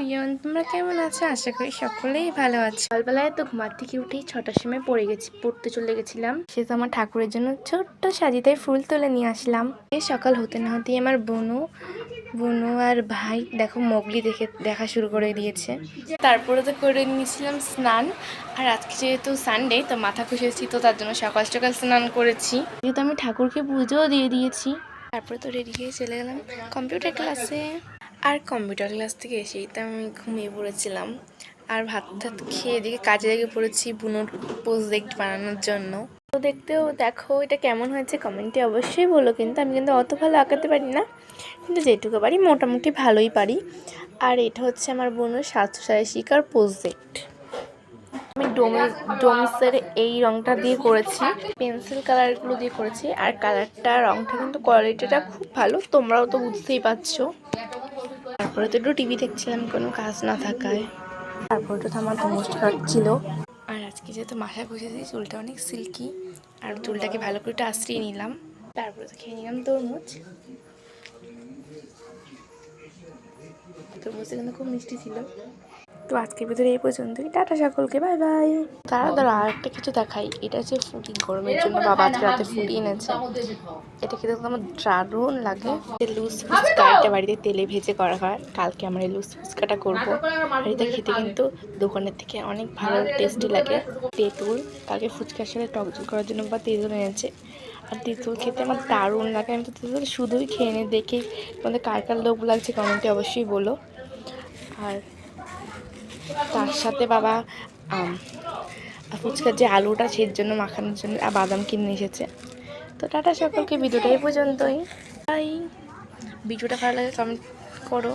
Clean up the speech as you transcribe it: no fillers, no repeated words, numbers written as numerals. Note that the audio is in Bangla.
এভরিওয়ান, তোমরা কেমন আছো? আশা করি সকলেই ভালো আছো। সকালবেলায় তো ঘুমার থেকে উঠেই 6টার সময় পড়তে চলে গেছিলাম। সে তো আমার ঠাকুরের জন্য ছোট্ট সাজিতে ফুল তুলে নিয়ে আসলাম। সকাল হতে না হতেই আমার বোনু আর ভাই দেখো মোগলি দেখা শুরু করে দিয়েছে। তারপরে তো করে নিয়েছিলাম স্নান। আর আজকে যেহেতু সানডে, তো মাথা ঘষেছি, তো তার জন্য সকাল সকাল স্নান করেছি। যেহেতু আমি ঠাকুরকে পুজোও দিয়ে দিয়েছি। তারপরে তো রেডি হয়ে চলে গেলাম কম্পিউটার ক্লাসে। আর কম্পিউটার ক্লাস থেকে এসেই তো আমি ঘুমিয়ে পড়েছিলাম। আর ভাত খেয়ে দিকে কাজে লেগে পড়েছি বুনোর প্রজেক্ট বানানোর জন্য। তো দেখো এটা কেমন হয়েছে কমেন্টে অবশ্যই বলো। কিন্তু আমি অত ভালো আঁকাতে পারি না, কিন্তু যেটুকু পারি মোটামুটি ভালোই পারি। আর এটা হচ্ছে আমার বোনের স্বাস্থ্যসাথী শিকার প্রজেক্ট। আমি ডোমিসের এই রংটা দিয়ে করেছি, পেন্সিল কালারগুলো দিয়ে করেছি। আর রংটা কিন্তু কোয়ালিটিটা খুব ভালো, তোমরাও তো বুঝতেই পারছো। তারপরে তো একটু টিভি দেখছিলাম কোনো কাজ না থাকায়। তারপরে তো আমার মোস্ট কাটছিল। আর আজকে যেহেতু মাথা ঘষেছি, চুলটা অনেক সিল্কি, আর চুলটাকে ভালো করে একটু আশ্রিয়ে নিলাম। তারপরে তো খেয়ে নিলাম তরমুজটা কিন্তু খুব মিষ্টি ছিল। তো আজকের ভিতরে এই পর্যন্তই। টাটা সকলকে, বাই বাই। দাঁড়া আর একটা কিছু দেখাই। এটা হচ্ছে ফুটি, গরমের জন্য বাবা আজকে রাতে ফুটি এনেছে। এটা খেতে আমার দারুণ লাগে। লুজ ফুচকা এটা বাড়িতে তেলে ভেজে করা হয়। কালকে আমরা এই লুজ ফুচকাটা করবো। আর এটা খেতে কিন্তু দোকানের থেকে অনেক ভালো টেস্টি লাগে। তেঁতুল কালকে ফুচকার সাথে টক ঝোল করার জন্য বা তেঁতুল এনেছে। আর তেঁতুল খেতে আমার দারুণ লাগে। আমি তো তেঁতুল শুধুই খেয়ে নিই। দেখে তোমাদের কার কার লোভ লাগছে কমেন্টে অবশ্যই বলো। আর তার সাথে বাবা ফুচকার যে আলুটা সেই জন্য মাখানোর জন্য বাদাম কিনে এসেছে। তো টাটা সকলকে, ভিডিওটা এই পর্যন্তই। বাই। ভিডিওটা ভালো লাগে কমেন্ট করো।